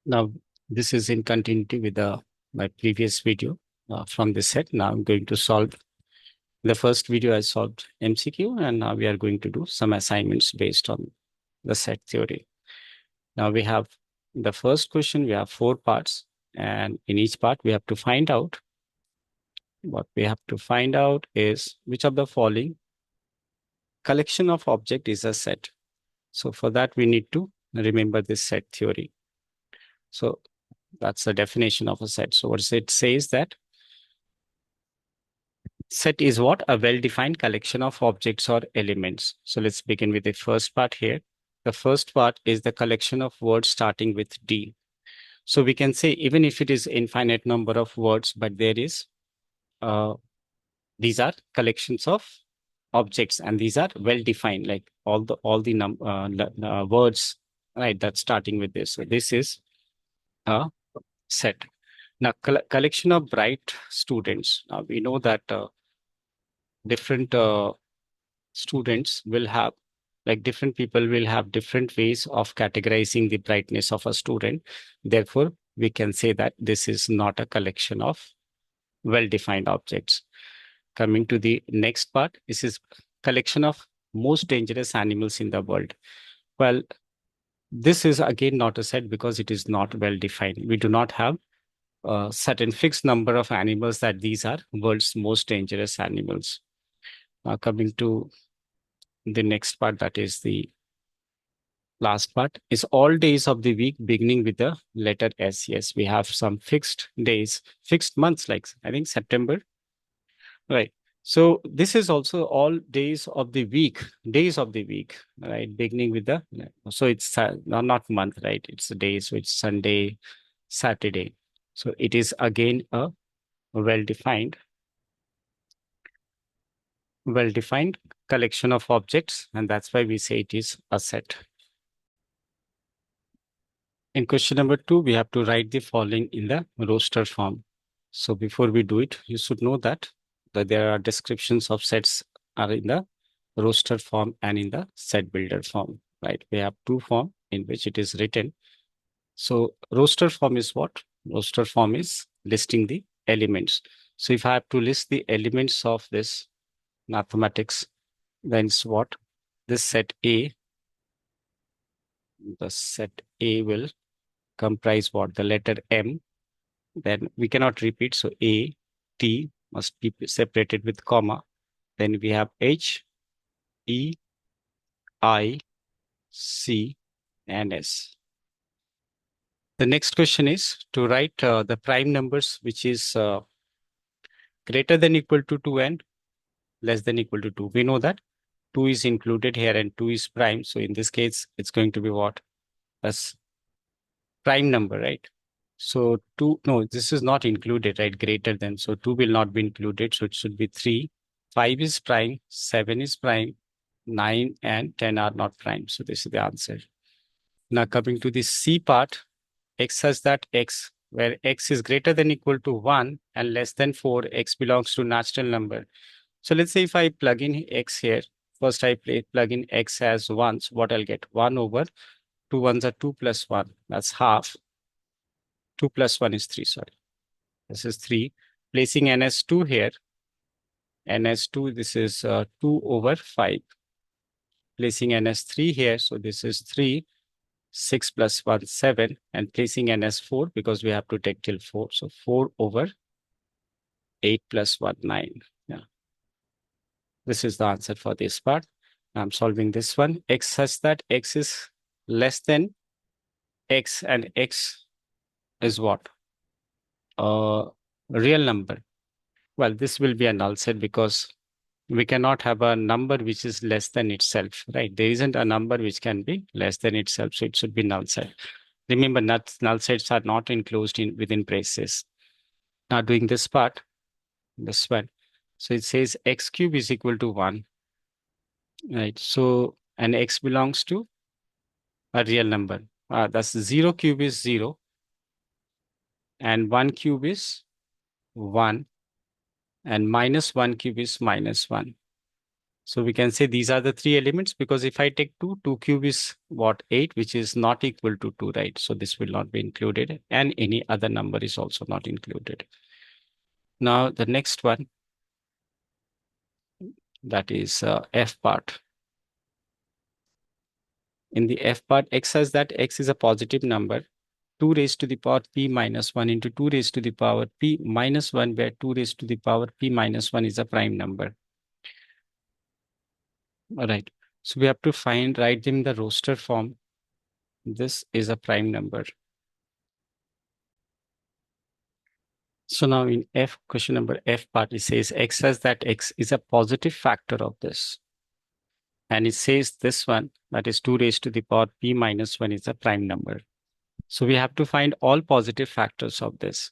Now, this is in continuity with my previous video from this set. Now I'm going to solve the first video. I solved MCQ, and now we are going to do some assignments based on the set theory. Now we have the first question. We have 4 parts, and in each part we have to find out what we have to find out is which of the following collection of object is a set. So for that, we need to remember this set theory. So that's the definition of a set. So what it says that set is what? A well-defined collection of objects or elements. So let's begin with the first part here. The first part is the collection of words starting with D. So we can say even if it is infinite number of words, but there is these are collections of objects, and these are well defined, like all the words, right? That's starting with this. So this is a set. Now, collection of bright students. Now we know that different students will have, like different people will have different ways of categorizing the brightness of a student. Therefore, we can say that this is not a collection of well-defined objects. Coming to the next part, this is collection of most dangerous animals in the world. Well, this is again not a set because it is not well defined. We do not have a certain fixed number of animals that these are world's most dangerous animals. Coming to the next part, that is the last part, is all days of the week beginning with the letter S. Yes, we have some fixed days, fixed months, like I think September, right? So this is also all days of the week, right? Beginning with the, so it's not month, right? It's a day, so it's Sunday, Saturday. So it is again a well-defined collection of objects, and that's why we say it is a set. In question number 2, we have to write the following in the roster form. So before we do it, you should know that there are descriptions of sets are in the roster form and in the set builder form, right? We have 2 forms in which it is written. So roster form is what? Roster form is listing the elements. So if I have to list the elements of this mathematics, then it's what? This set A, the set A will comprise what? The letter M. Then we cannot repeat. So A, T must be separated with comma. Then we have H, E, I, C, and S. The next question is to write the prime numbers, which is greater than equal to 2 and less than equal to 2. We know that 2 is included here and 2 is prime. So in this case, it's going to be what? As prime number, right? So 2, no, this is not included, right? Greater than. So 2 will not be included. So it should be 3. 5 is prime, 7 is prime, 9 and 10 are not prime. So this is the answer. Now coming to the C part, x such that x, where x is greater than equal to 1 and less than 4, x belongs to natural number. So let's say if I plug in x here, first I plug in x as 1, so what I'll get? 1 over 2 ones are 2 plus 1, that's half. 2 plus 1 is 3, sorry. This is 3. Placing n as 2 here, n as 2, this is 2 over 5. Placing n as 3 here, so this is 3. 6 plus 1, 7, and placing n as 4 because we have to take till 4. So 4 over 8 plus 1, 9. Yeah. This is the answer for this part. I'm solving this one. X such that x is less than x, and x is what? Real number. Well, this will be a null set because we cannot have a number which is less than itself, right? There isn't a number which can be less than itself, so it should be null set. Remember, null sets are not enclosed within braces. Now doing this part, this one. So it says x cube is equal to 1, right? So, and x belongs to a real number. That's 0 cube is 0, and 1 cube is 1, and minus 1 cube is minus 1. So we can say these are the three elements, because if I take 2, 2 cube is what? 8, which is not equal to 2, right? So this will not be included, and any other number is also not included. Now the next one, that is F part. In the F part, X says that X is a positive number, 2 raised to the power P minus 1 into 2 raised to the power P minus 1, where 2 raised to the power P minus 1 is a prime number. All right. So we have to write them in the roster form. This is a prime number. So now in F, question number F part, it says X says that X is a positive factor of this. And it says this one, that is 2 raised to the power P minus 1 is a prime number. So we have to find all positive factors of this.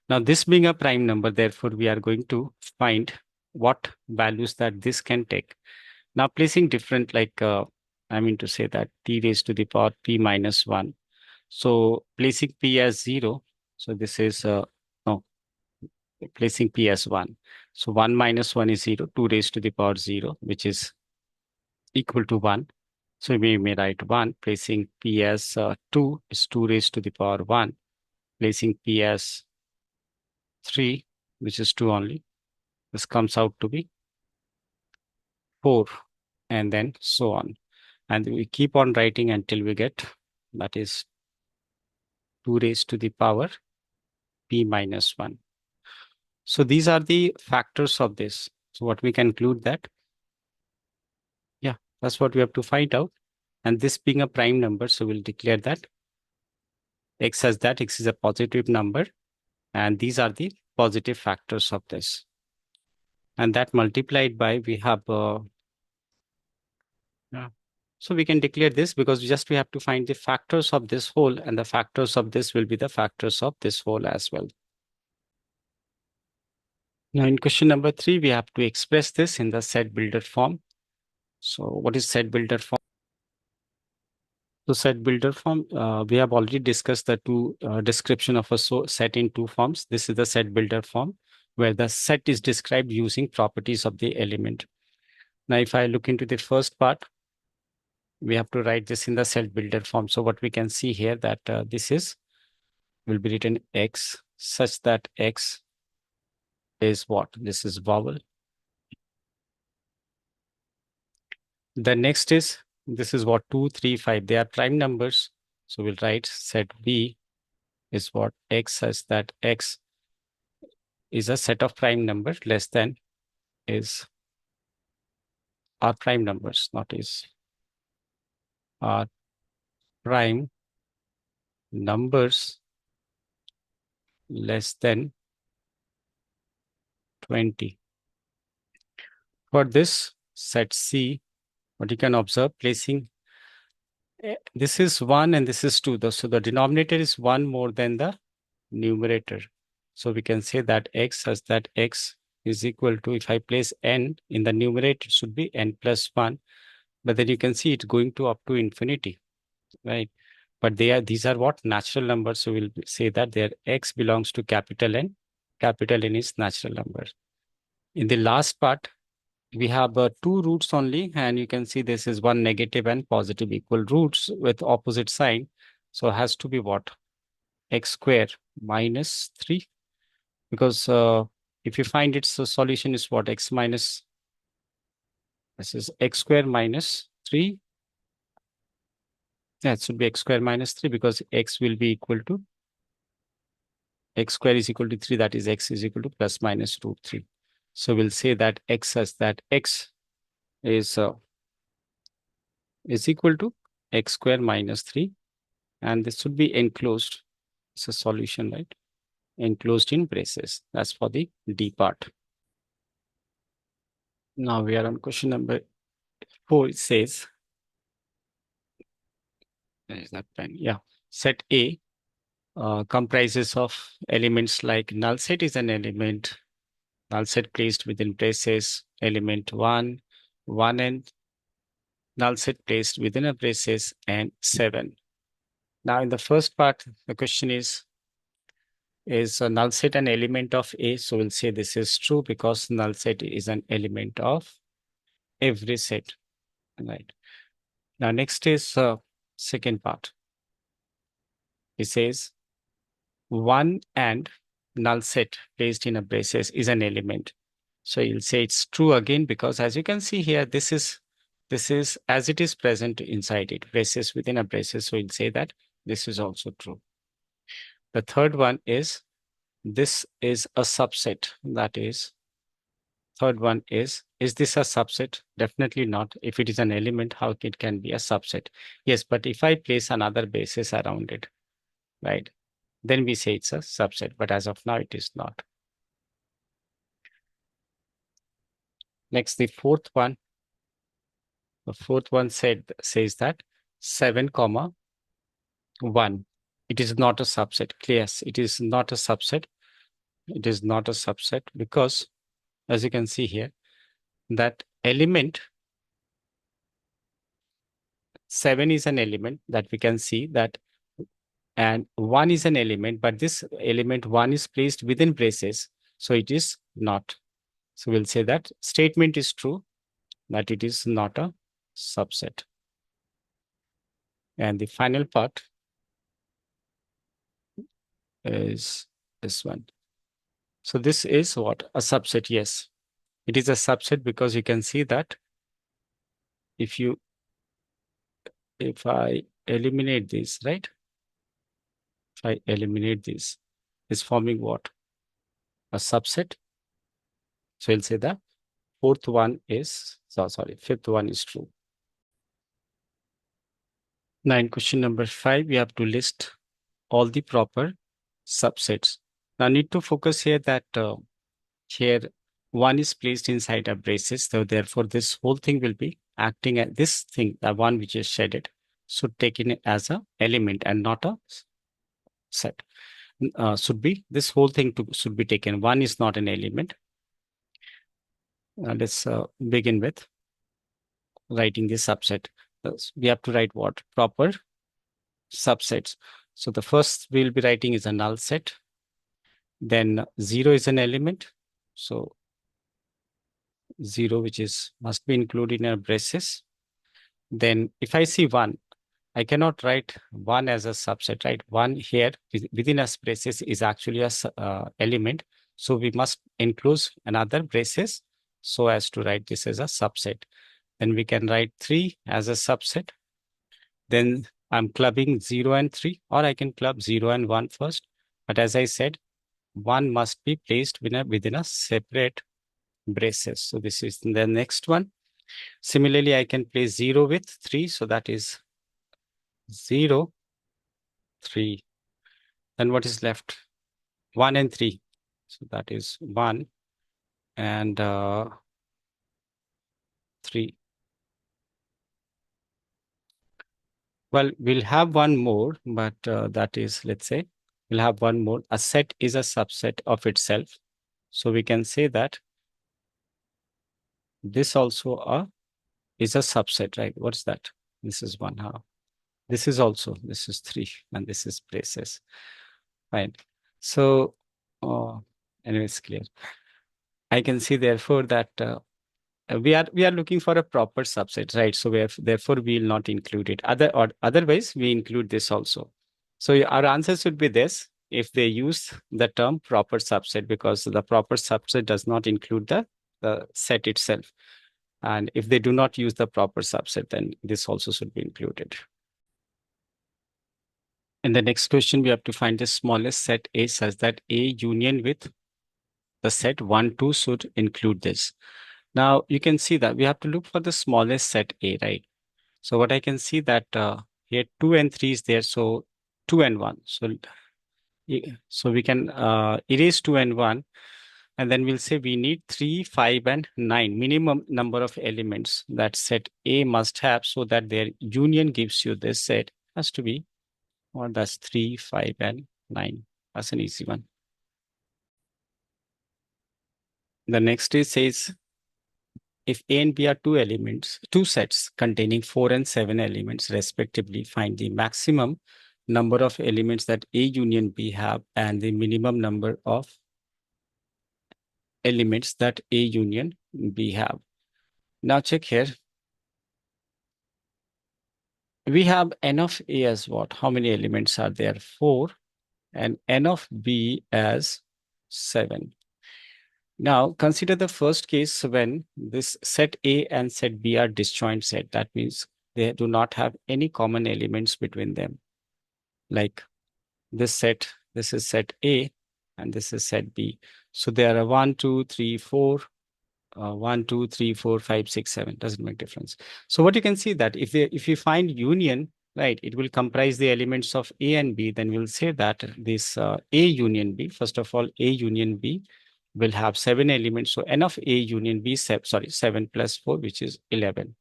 Now this being a prime number, therefore we are going to find what values that this can take. Now placing different, like I mean to say that T raised to the power P minus 1. So placing P as 0. So this is, no, placing P as 1. So 1 minus 1 is 0, 2 raised to the power 0, which is equal to 1. So we may write 1, placing P as 2 is 2 raised to the power 1, placing P as 3, which is 2 only. This comes out to be 4, and then so on. And we keep on writing until we get, that is 2 raised to the power P minus 1. So these are the factors of this. So what we can conclude that, yeah, that's what we have to find out. And this being a prime number, so we'll declare that X as that X is a positive number. And these are the positive factors of this. And that multiplied by, we have, yeah. So we can declare this, because we have to find the factors of this whole, and the factors of this will be the factors of this whole as well. Now in question number 3, we have to express this in the set builder form. So what is set builder form? So set builder form, we have already discussed the two description of a set in two forms. This is the set builder form, where the set is described using properties of the element. Now, if I look into the first part, we have to write this in the set builder form. So what we can see here, that this is will be written X, such that X is what? This is vowel. The next is, this is what? 2, 3, 5. They are prime numbers. So we'll write set B is what? X, such that X is a set of prime numbers less than is our prime numbers, not is our prime numbers less than 20. For this set C, what you can observe, placing this is 1 and this is 2. So the denominator is 1 more than the numerator. So we can say that X as that X is equal to, if I place n in the numerator, it should be n plus 1. But then you can see it going to up to infinity, right? But these are what? Natural numbers. So we'll say that their X belongs to capital N. Capital N is natural number. In the last part, we have two roots only, and you can see this is one negative and positive equal roots with opposite sign. So it has to be what? X square minus 3, because if you find its solution is what? X minus, this is X square minus 3. Yeah, it should be X square minus 3, because X will be equal to, X square is equal to 3, that is X is equal to plus minus root 3. So we'll say that X as that X is equal to X square minus 3, and this should be enclosed. It's a solution, right? Enclosed in braces. That's for the D part. Now we are on question number 4. It says, is that pen? Yeah. Set A comprises of elements like null set is an element, null set placed within braces, element 1, 1 and null set placed within a braces, and 7. Now in the first part, the question is a null set an element of A? So we'll say this is true, because null set is an element of every set, right? Now, next is second part. It says one and null set placed in a braces is an element. So you'll say it's true again, because as you can see here, this is as it is present inside it, braces within a braces. So you'll say that this is also true. The third one is this is a subset. That is, third one is this a subset? Definitely not. If it is an element, how it can be a subset? Yes, but if I place another basis around it, right, then we say it's a subset. But as of now, it is not. Next, the fourth one. The fourth one says that 7, comma 1. It is not a subset. Yes, it is not a subset. It is not a subset because, as you can see here, that element 7 is an element that we can see that, and 1 is an element, but this element 1 is placed within braces, so it is not. So we'll say that statement is true, that it is not a subset. And the final part is this one. So this is what? A subset, yes. It is a subset because you can see that if I eliminate this, right? If I eliminate this, is forming what? A subset. So we'll say that fifth one is true. Now in question number 5, we have to list all the proper subsets. Now need to focus here that here 1 is placed inside a braces. So therefore this whole thing will be acting at this thing, the one which is shaded, should take it as a element and not a set. This whole thing should be taken. 1 is not an element. Let's begin with writing this subset. We have to write what? Proper subsets. So the first we'll be writing is a null set. Then 0 is an element. So 0, which is must be included in a braces. Then if I see 1, I cannot write 1 as a subset, right? 1 here within a braces is actually a element. So we must enclose another braces so as to write this as a subset. Then we can write 3 as a subset. Then I'm clubbing 0 and 3, or I can club 0 and 1 first. But as I said, 1 must be placed within a separate braces. So this is the next one. Similarly, I can place 0 with 3. So that is 0, 3. Then what is left? 1 and 3. So that is 1 and 3. Well, we'll have one more, but that is, let's say, we'll have one more. A set is a subset of itself. So we can say that this also is a subset, right? What's that? This is 1 half. This is 3, and this is braces. Fine. So, anyway, it's clear. I can see therefore that we are looking for a proper subset, right? So therefore we will not include it. Otherwise we include this also. So our answer should be this if they use the term proper subset, because the proper subset does not include the set itself. And if they do not use the proper subset, then this also should be included. In the next question, we have to find the smallest set A such that A union with the set 1, 2 should include this. Now you can see that we have to look for the smallest set A, right? So what I can see that here 2 and 3 is there. So 2 and 1. So we can erase 2 and 1. And then we'll say we need 3, 5, and 9, minimum number of elements that set A must have, so that their union gives you this set has to be, or that's 3, 5, and 9. That's an easy one. The next is says, if A and B are two sets containing 4 and 7 elements respectively, find the maximum number of elements that A union B have and the minimum number of elements that A union B have. Now check here. We have n of A as what? How many elements are there? 4. And n of B as 7. Now consider the first case when this set A and set B are disjoint set. That means they do not have any common elements between them. Like this is set A and this is set B. So there are 1, 2, 3, 4, 1, 2, 3, 4, 5, 6, 7. Doesn't make difference. So what you can see that if you find union, right, it will comprise the elements of A and B. Then we'll say that this A union B, first of all, A union B will have 7 elements. So n of A union B, 7 plus 4, which is 11.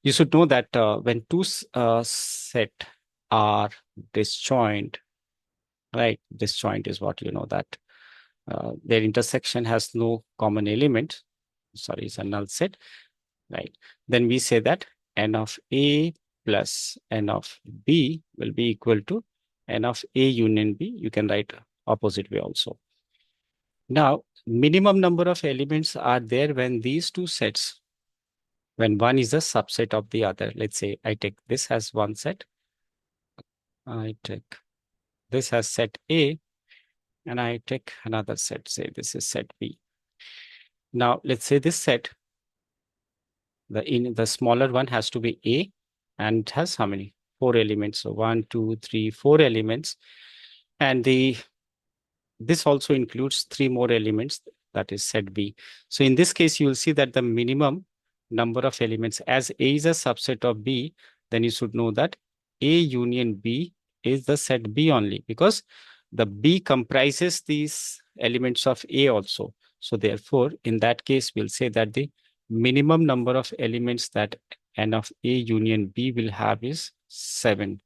You should know that when two set are disjoint, right? Disjoint is what you know that their intersection has no common element. Sorry, it's a null set, right? Then we say that n of A plus n of B will be equal to n of A union B. You can write opposite way also. Now, minimum number of elements are there when these two sets, when one is a subset of the other. Let's say I take this as one set. I take this as set A, and I take another set. Say this is set B. Now, let's say this set, the smaller one has to be A, and it has how many? 4 elements. So 1, 2, 3, 4 elements. And this also includes 3 more elements, that is set B. So in this case, you will see that the minimum number of elements, as A is a subset of B, then you should know that A union B is the set B only, because the B comprises these elements of A also. So therefore, in that case, we'll say that the minimum number of elements that n of A union B will have is 7.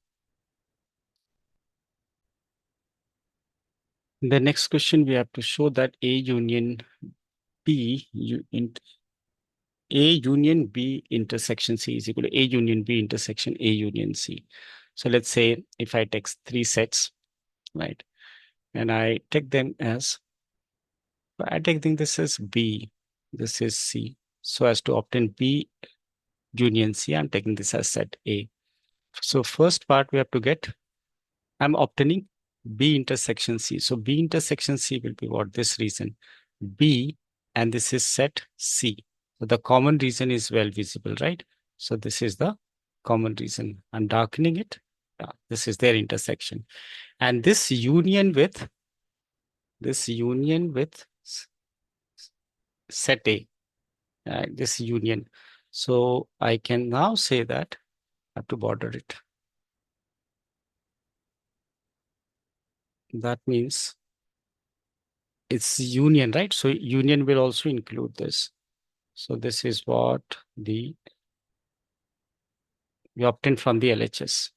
The next question, we have to show that A union B A union B intersection C is equal to A union B intersection A union C. So let's say if I take 3 sets, right, and I take them as, I take this as B, this is C. So as to obtain B union C, I'm taking this as set A. So first part we have to get, I'm obtaining B intersection C. So B intersection C will be what? This region B, and this is set C. So the common region is well visible, right? So this is the common region. I'm darkening it. This is their intersection. And this union with set A, this union. So I can now say that I have to border it. That means it's union, right? So union will also include this. So this is what we obtained from the LHS.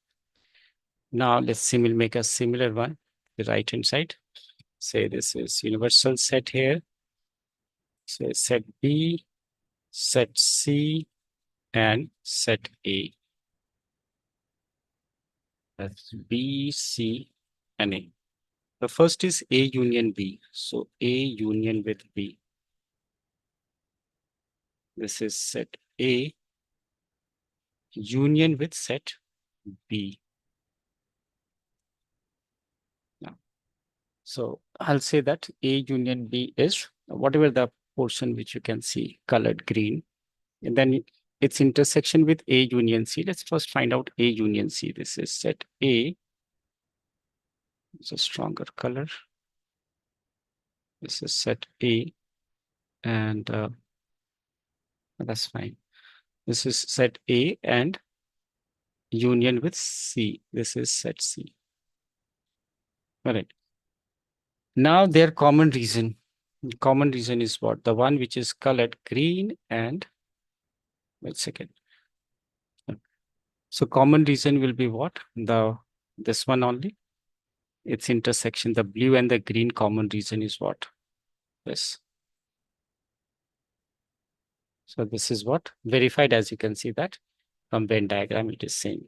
Now let's make a similar one, the right hand side. Say this is universal set here. Say set B, set C, and set A. That's B, C, and A. The first is A union B. So A union with B. This is set A union with set B. Now, so I'll say that A union B is whatever the portion which you can see colored green. And then its intersection with A union C. Let's first find out A union C. This is set A. It's a stronger color. This is set A. And that's fine. This is set A and union with C. This is set C. All right. Now their common region. Common region is what? The one which is colored green and, wait a second. So common region will be what? This one only. Its intersection, the blue and the green common region is what? This. So this is what verified, as you can see that from Venn diagram, it is same.